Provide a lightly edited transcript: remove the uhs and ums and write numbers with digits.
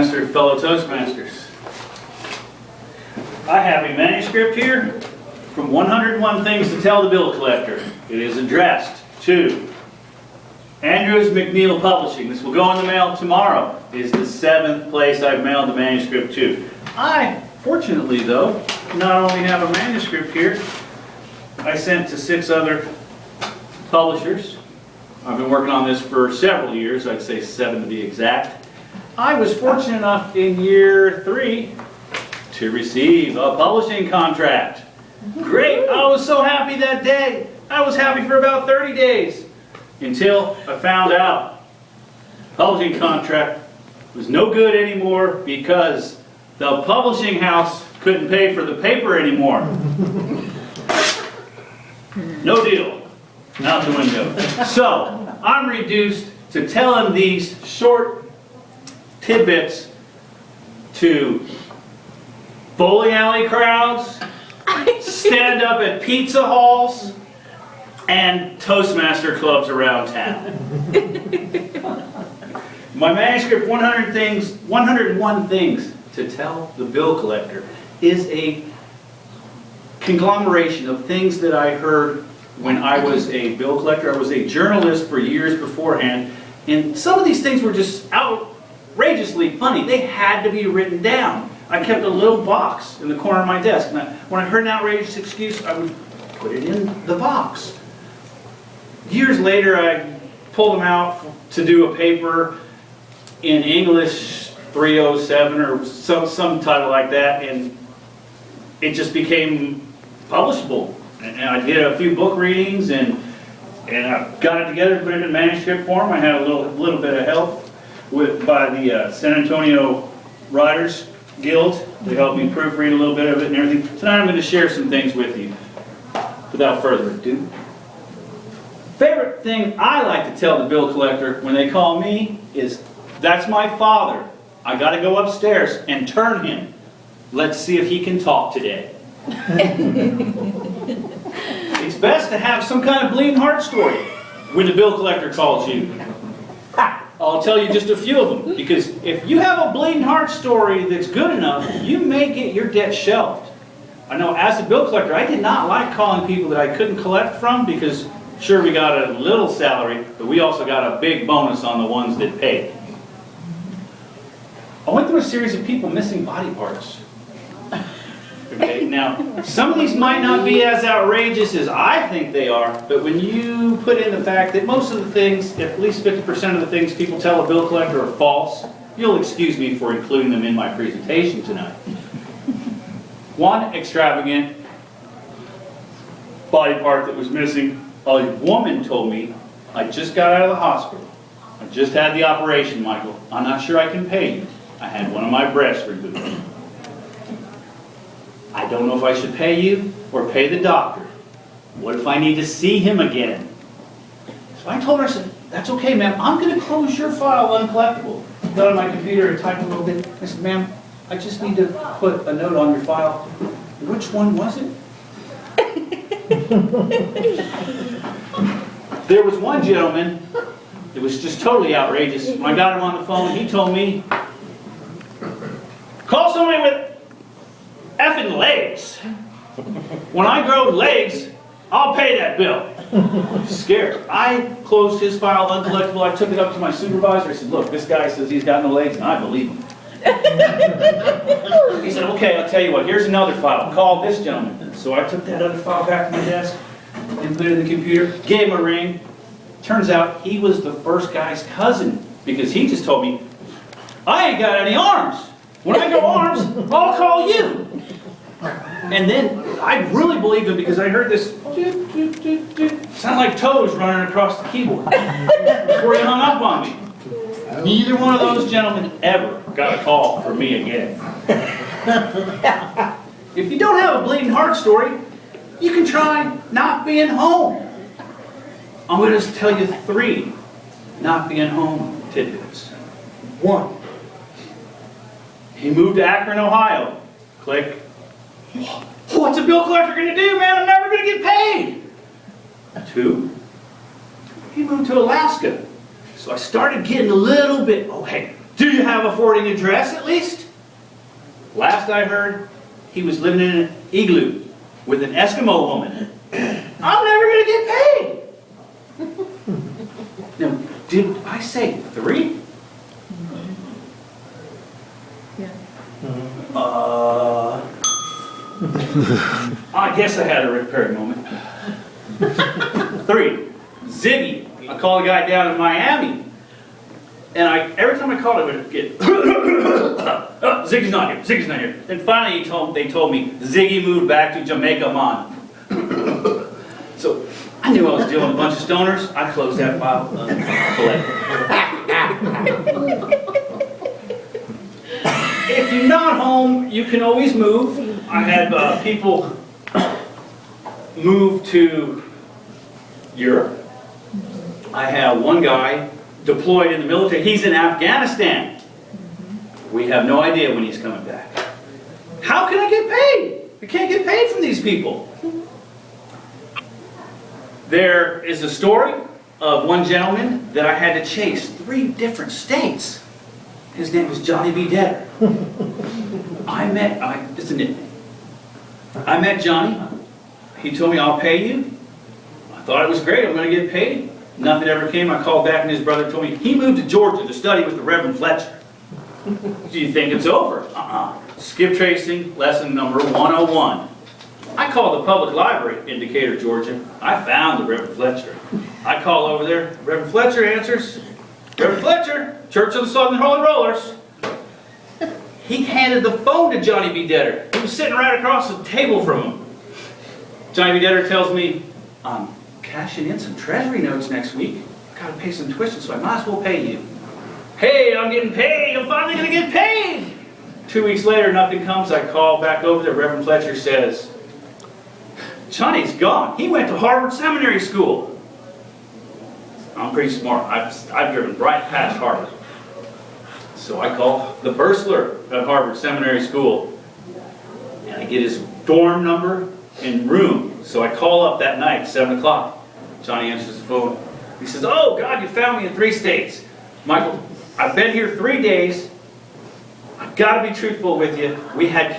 Toastmaster, fellow Toastmasters. I have a manuscript here from 101 Things to Tell the Bill Collector. It is addressed to Andrews McNeil Publishing. This will go in the mail tomorrow. It is the 7th place I've mailed the manuscript to. I, fortunately though, not only have a manuscript here, I sent to 6 other publishers. I've been working on this for several years, I'd say 7 to be exact. I was fortunate enough in year 3 to receive a publishing contract. Great, I was so happy that day. I was happy for about 30 days until I found out the publishing contract was no good anymore because the publishing house couldn't pay for the paper anymore. No deal. Out the window. So, I'm reduced to telling these short tidbits to bowling alley crowds, stand up at pizza halls, and Toastmaster clubs around town. My manuscript, 101 Things to Tell the Bill Collector, is a conglomeration of things that I heard when I was a bill collector. I was a journalist for years beforehand, and some of these things were just outrageously funny. They had to be written down. I kept a little box in the corner of my desk. And when I heard an outrageous excuse, I would put it in the box. Years later, I pulled them out to do a paper in English 307 or some title like that, and it just became publishable. And I did a few book readings, and I got it together, put it in manuscript form. I had a little bit of help by the San Antonio Writers Guild to help me proofread a little bit of it and everything. Tonight I'm going to share some things with you. Without further ado, favorite thing I like to tell the bill collector when they call me is, "That's my father. I got to go upstairs and turn him. Let's see if he can talk today." It's best to have some kind of bleeding heart story when the bill collector calls you. I'll tell you just a few of them, because if you have a bleeding heart story that's good enough, you may get your debt shelved. I know as a bill collector, I did not like calling people that I couldn't collect from, because sure, we got a little salary, but we also got a big bonus on the ones that paid. I went through a series of people missing body parts. Okay, now, some of these might not be as outrageous as I think they are, but when you put in the fact that most of the things, at least 50% of the things people tell a bill collector are false, you'll excuse me for including them in my presentation tonight. One extravagant body part that was missing, a woman told me, "I just got out of the hospital. I just had the operation, Michael. I'm not sure I can pay you. I had one of my breasts removed. I don't know if I should pay you or pay the doctor. What if I need to see him again?" So I told her, I said, "That's okay, ma'am. I'm going to close your file uncollectible." Got on my computer and typed a little bit. I said, "Ma'am, I just need to put a note on your file. Which one was it?" There was one gentleman that was just totally outrageous. When I got him on the phone, he told me, "Call somebody with effing legs. When I grow legs, I'll pay that bill." Scared. I closed his file uncollectible. I took it up to my supervisor. I said, "Look, this guy says he's got no legs," and I believe him. He said, "Okay, I'll tell you what, here's another file. Call this gentleman." So I took that other file back to my desk and put it in the computer, gave him a ring. Turns out he was the first guy's cousin, because he just told me, "I ain't got any arms. When I go arms, I'll call you." And then I really believed him, because I heard this sound like toes running across the keyboard before he hung up on me. Neither one of those gentlemen ever got a call from me again. If you don't have a bleeding heart story, you can try not being home. I'm going to tell you 3 not being home tidbits. 1, he moved to Akron, Ohio. Click. What's a bill collector going to do, man? I'm never going to get paid. 2, he moved to Alaska. So I started getting a little bit, oh hey, Do you have a forwarding address at least? Last I heard, he was living in an igloo with an Eskimo woman. I'm never going to get paid. Now, did I say 3? Yeah. I guess I had a Rick Perry moment. 3, Ziggy. I called a guy down in Miami. And every time I called, I would get, Ziggy's not here, Ziggy's not here. And finally they told me, Ziggy moved back to Jamaica, man. So I knew I was dealing with a bunch of stoners. I closed that file. If you're not home, you can always move. I had people move to Europe. I have one guy deployed in the military. He's in Afghanistan. We have no idea when he's coming back. How can I get paid? I can't get paid from these people. There is a story of one gentleman that I had to chase 3 different states. His name was Johnny B. Detter. It's a nickname. I met Johnny. He told me, I'll pay you. I thought it was great. I'm going to get paid. Nothing ever came. I called back and his brother told me he moved to Georgia to study with the Reverend Fletcher. Do you think it's over? Skip tracing, lesson number 101. I called the public library in Decatur, Georgia. I found the Reverend Fletcher. I call over there. Reverend Fletcher answers. Reverend Fletcher, Church of the Southern Holy Rollers. He handed the phone to Johnny B. Detter. He was sitting right across the table from him. Johnny B. Detter tells me, I'm cashing in some treasury notes next week. I've got to pay some tuition, so I might as well pay you. Hey, I'm getting paid. I'm finally going to get paid. 2 weeks later, nothing comes. I call back over there. Reverend Fletcher says, Johnny's gone. He went to Harvard Seminary School. I'm pretty smart. I've driven right past Harvard. So I call the bursar at Harvard Seminary School. And I get his dorm number and room. So I call up that night, 7 o'clock. Johnny answers the phone. He says, oh, God, you found me in 3 states. Michael, I've been here 3 days. I've got to be truthful with you. We had